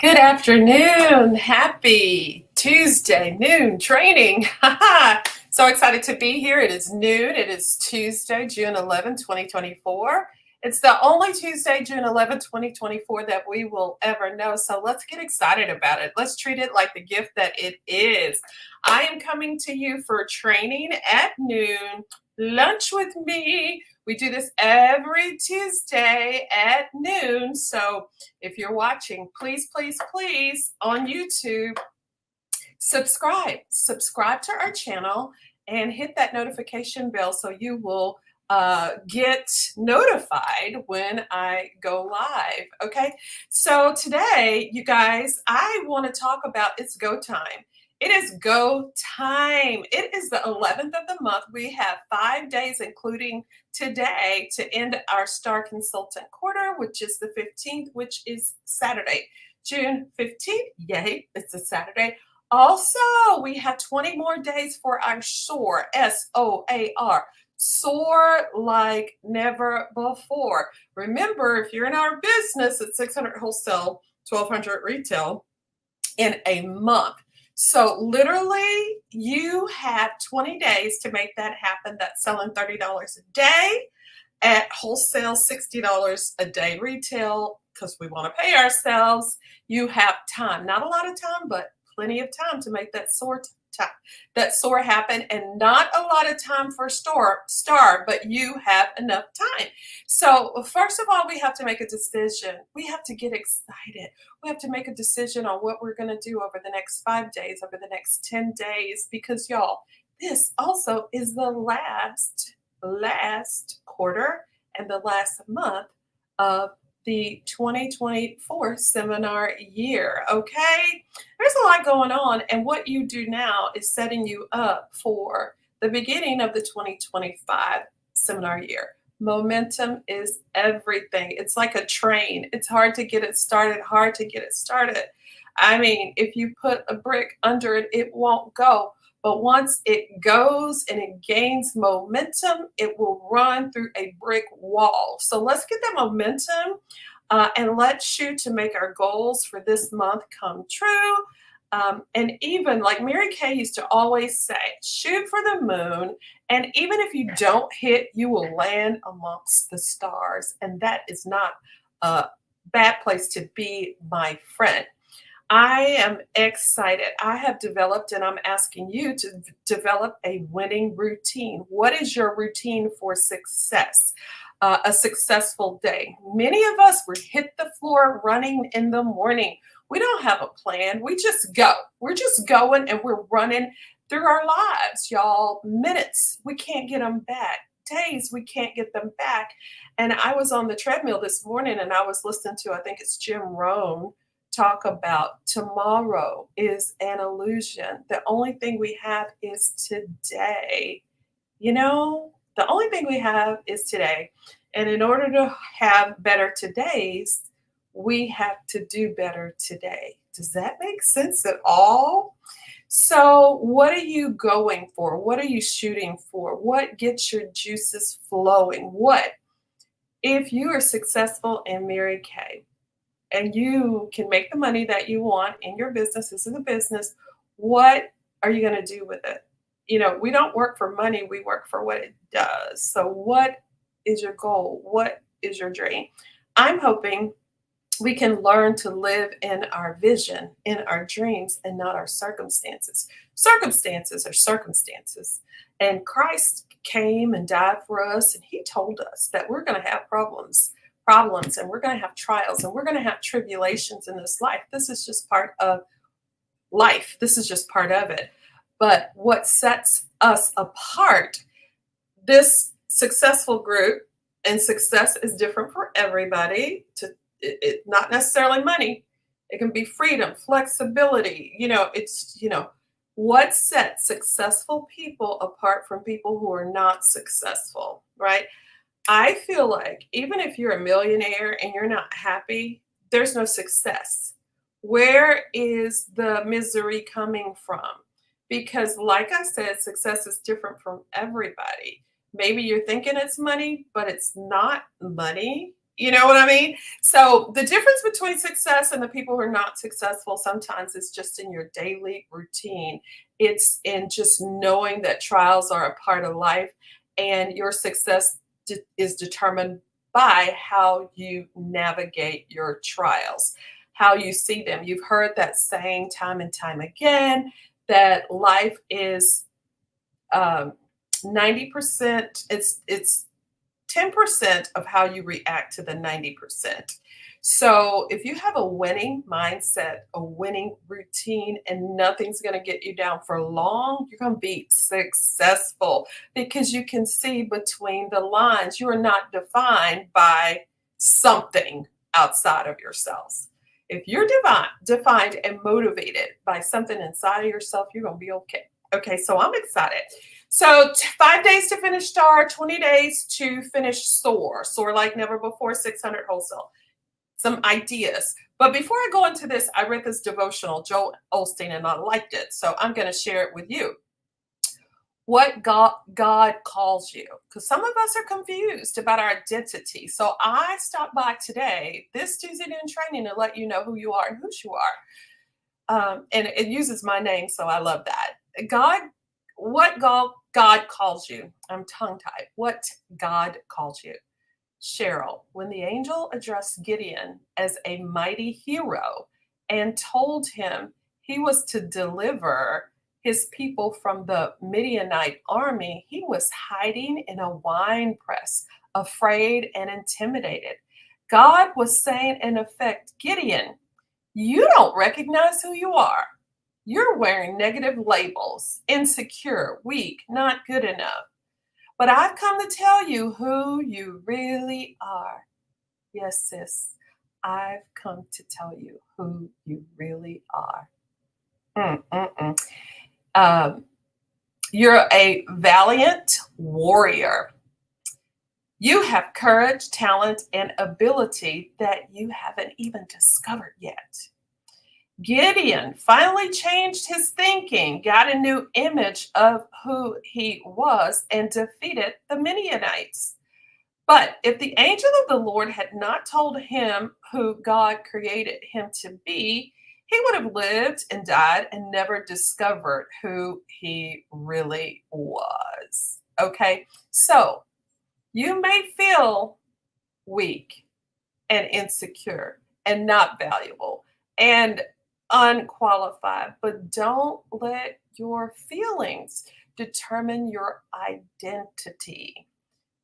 Good afternoon. Happy Tuesday noon training. So excited to be here. It is noon. It is Tuesday, June 11, 2024. It's the only Tuesday, June 11, 2024 that we will ever know. So let's get excited about it. Let's treat it like the gift that it is. I am coming to you for training at noon, lunch with me. We do this every Tuesday at noon. So if you're watching, please, please, please on YouTube, subscribe to our channel and hit that notification bell so you will get notified when I go live. Okay, so today, you guys, I want to talk about it's go time. It is go time. It is the 11th of the month. We have 5 days, including today, to end our Star Consultant quarter, which is the 15th, which is Saturday, June 15th. Yay, it's a Saturday. Also, we have 20 more days for our SOAR, SOAR, soar like never before. Remember, if you're in our business, it's 600 wholesale, 1,200 retail in a month. So literally, you have 20 days to make that happen. That's selling $30 a day at wholesale, $60 a day retail, because we want to pay ourselves. You have time, not a lot of time, but plenty of time to make that soar happen, and not a lot of time for star, but you have enough time. So first of all, we have to make a decision. We have to get excited. We have to make a decision on what we're going to do over the next 5 days, over the next 10 days, because y'all, this also is the last quarter and the last month of the 2024 seminar year. Okay, there's a lot going on, and what you do now is setting you up for the beginning of the 2025 seminar year. Momentum is everything. It's like a train. It's hard to get it started. I mean, if you put a brick under it, it won't go. But once it goes and it gains momentum, it will run through a brick wall. So let's get that momentum and let's shoot to make our goals for this month come true. And even like Mary Kay used to always say, shoot for the moon. And even if you don't hit, you will land amongst the stars. And that is not a bad place to be, my friend. I am excited. I have developed, and I'm asking you to develop a winning routine. What is your routine for success? A successful day. Many of us, we hit the floor running in the morning. We don't have a plan. We just go. We're just going and we're running through our lives, y'all. Minutes, we can't get them back. Days, we can't get them back. And I was on the treadmill this morning and I was listening to, I think it's Jim Rohn, talk about tomorrow is an illusion. The only thing we have is today. You know, the only thing we have is today. And in order to have better todays, we have to do better today. Does that make sense at all? So, what are you going for? What are you shooting for? What gets your juices flowing? What? If you are successful in Mary Kay, and you can make the money that you want in your business, this is a business, what are you going to do with it? You know, we don't work for money, we work for what it does. So what is your goal? What is your dream? I'm hoping we can learn to live in our vision, in our dreams, and not our circumstances. Circumstances are circumstances. And Christ came and died for us, and he told us that we're going to have problems, and we're going to have trials, and we're going to have tribulations in this life. This is just part of life. This is just part of it. But what sets us apart, this successful group, and success is different for everybody. Not necessarily money. It can be freedom, flexibility. What sets successful people apart from people who are not successful, right? I feel like even if you're a millionaire and you're not happy, there's no success. Where is the misery coming from? Because, like I said, success is different from everybody. Maybe you're thinking it's money, but it's not money. You know what I mean? So the difference between success and the people who are not successful sometimes is just in your daily routine. It's in just knowing that trials are a part of life and your success is determined by how you navigate your trials, how you see them. You've heard that saying time and time again that life is um, 90%, it's 10% of how you react to the 90%. So if you have a winning mindset, a winning routine, and nothing's going to get you down for long, you're going to be successful because you can see between the lines. You are not defined by something outside of yourselves. If you're defined and motivated by something inside of yourself, you're going to be okay. Okay, so I'm excited. So 5 days to finish STAR, 20 days to finish SOAR, SOAR like never before, 600 wholesale. Some ideas. But before I go into this, I read this devotional, Joel Osteen, and I liked it. So I'm going to share it with you. What God calls you. Because some of us are confused about our identity. So I stopped by today, this Tuesday in training, to let you know who you are and whose you are. And it uses my name, so I love that. What God calls you. I'm tongue-tied. What God calls you. Cheryl, when the angel addressed Gideon as a mighty hero and told him he was to deliver his people from the Midianite army, he was hiding in a wine press, afraid and intimidated. God was saying, in effect, Gideon, you don't recognize who you are. You're wearing negative labels, insecure, weak, not good enough. But I've come to tell you who you really are. Yes, sis, I've come to tell you who you really are. You're a valiant warrior. You have courage, talent, and ability that you haven't even discovered yet. Gideon finally changed his thinking, got a new image of who he was, and defeated the Midianites. But if the angel of the Lord had not told him who God created him to be, he would have lived and died and never discovered who he really was. Okay, so you may feel weak and insecure and not valuable and unqualified, but don't let your feelings determine your identity.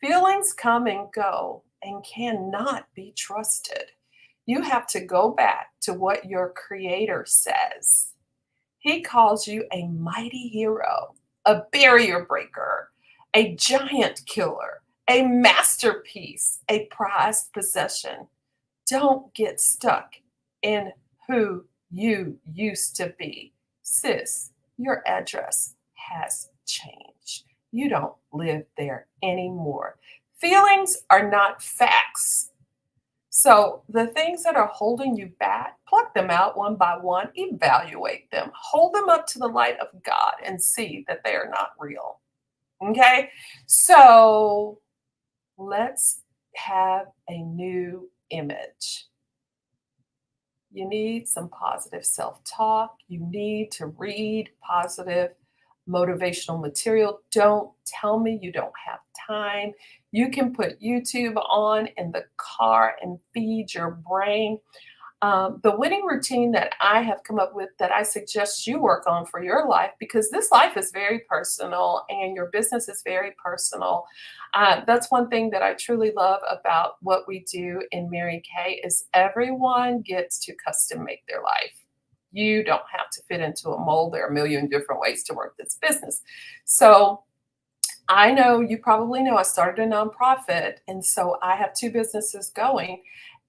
Feelings come and go and cannot be trusted. You have to go back to what your creator says. He calls you a mighty hero, a barrier breaker, a giant killer, a masterpiece, a prized possession. Don't get stuck in who you used to be. Sis, your address has changed. You don't live there anymore. Feelings are not facts. So the things that are holding you back, pluck them out one by one, evaluate them, hold them up to the light of God and see that they are not real. Okay? So let's have a new image. You need some positive self-talk. You need to read positive motivational material. Don't tell me you don't have time. You can put YouTube on in the car and feed your brain. The winning routine that I have come up with that I suggest you work on for your life, because this life is very personal and your business is very personal. That's one thing that I truly love about what we do in Mary Kay is everyone gets to custom make their life. You don't have to fit into a mold. There are a million different ways to work this business. So I know you probably know I started a nonprofit, and so I have two businesses going.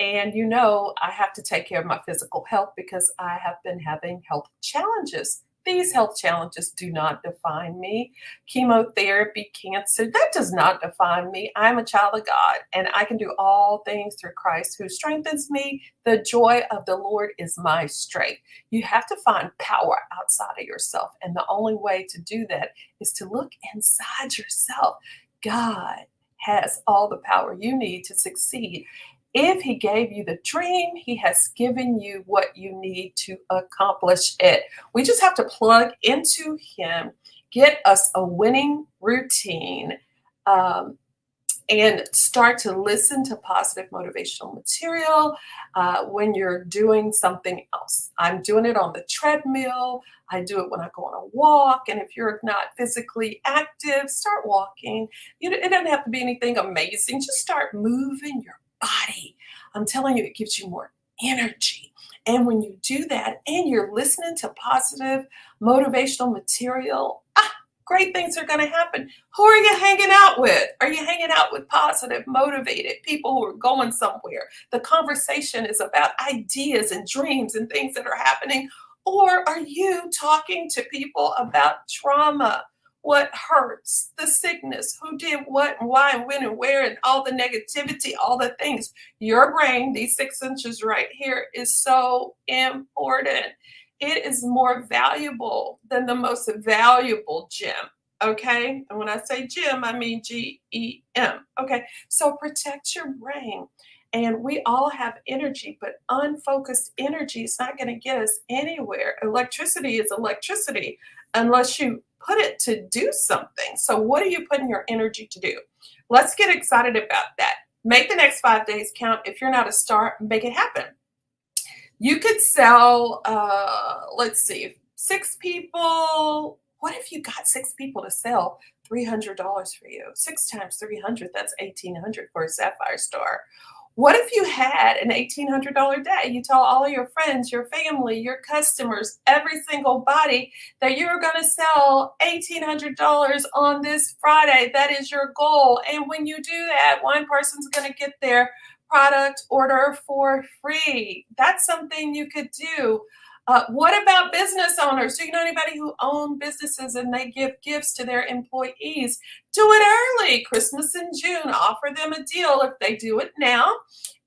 And you know, I have to take care of my physical health because I have been having health challenges. These health challenges do not define me. Chemotherapy, cancer, that does not define me. I'm a child of God and I can do all things through Christ who strengthens me. The joy of the Lord is my strength. You have to find power outside of yourself. And the only way to do that is to look inside yourself. God has all the power you need to succeed. If he gave you the dream, he has given you what you need to accomplish it. We just have to plug into him, get us a winning routine, um, and start to listen to positive motivational material when you're doing something else. I'm doing it on the treadmill. I do it when I go on a walk. And if you're not physically active, start walking. It doesn't have to be anything amazing. Just start moving your body. I'm telling you, it gives you more energy. And when you do that and you're listening to positive motivational material, great things are going to happen. Who are you hanging out with? Are you hanging out with positive, motivated people who are going somewhere? The conversation is about ideas and dreams and things that are happening. Or are you talking to people about trauma, what hurts, the sickness, who did what and why and when and where, and all the negativity, all the things? Your brain, these 6 inches right here, is so important. It is more valuable than the most valuable gem. Okay. And when I say gem, I mean GEM. Okay. So protect your brain. And we all have energy, but unfocused energy is not going to get us anywhere. Electricity is electricity unless you put it to do something. So, what are you putting your energy to do? Let's get excited about that. Make the next 5 days count. If you're not a star, make it happen. You could sell, let's see, 6 people. What if you got 6 people to sell $300 for you? 6 times 300, that's 1,800 for a sapphire star. What if you had an $1,800 day? You tell all of your friends, your family, your customers, every single body that you're going to sell $1,800 on this Friday. That is your goal. And when you do that, one person's going to get their product order for free. That's something you could do. What about business owners? Do you know anybody who own businesses and they give gifts to their employees? Do it early, Christmas in June. Offer them a deal if they do it now,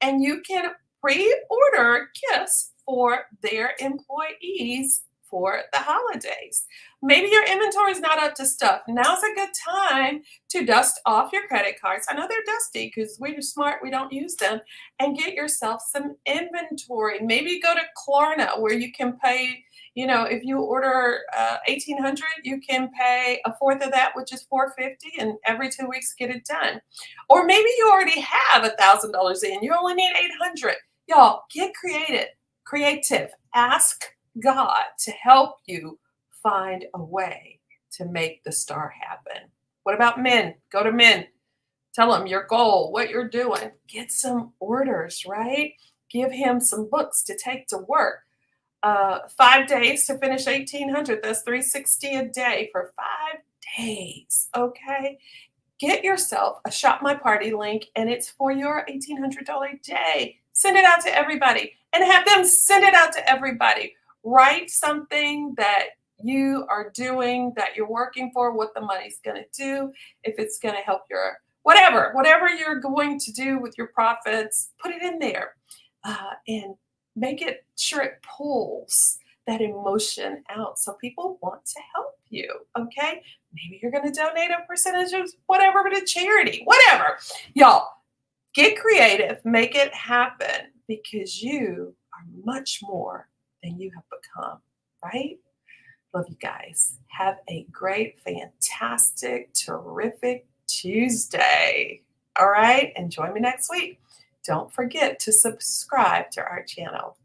and you can pre-order gifts for their employees for the holidays. Maybe your inventory is not up to stuff. Now's a good time to dust off your credit cards. I know they're dusty because we're smart, we don't use them, and get yourself some inventory. Maybe go to Klarna where you can pay, if you order 1,800, you can pay a fourth of that, which is 450, and every 2 weeks get it done. Or maybe you already have $1,000 in, you only need 800. Y'all, get creative. Ask God to help you find a way to make the star happen. What about men? Go to men. Tell them your goal, what you're doing. Get some orders, right? Give him some books to take to work. 5 days to finish 1,800. That's 360 a day for 5 days. Okay. Get yourself a Shop My Party link, and it's for your $1,800 day. Send it out to everybody and have them send it out to everybody. Write something that you are doing, that you're working for, what the money's going to do, if it's going to help your whatever you're going to do with your profits, put it in there and make it sure it pulls that emotion out so people want to help you. Okay. Maybe you're going to donate a percentage of whatever to charity, whatever. Y'all, get creative, make it happen, because you are much more than you have become, right? Love you guys. Have a great, fantastic, terrific Tuesday. All right. And join me next week. Don't forget to subscribe to our channel.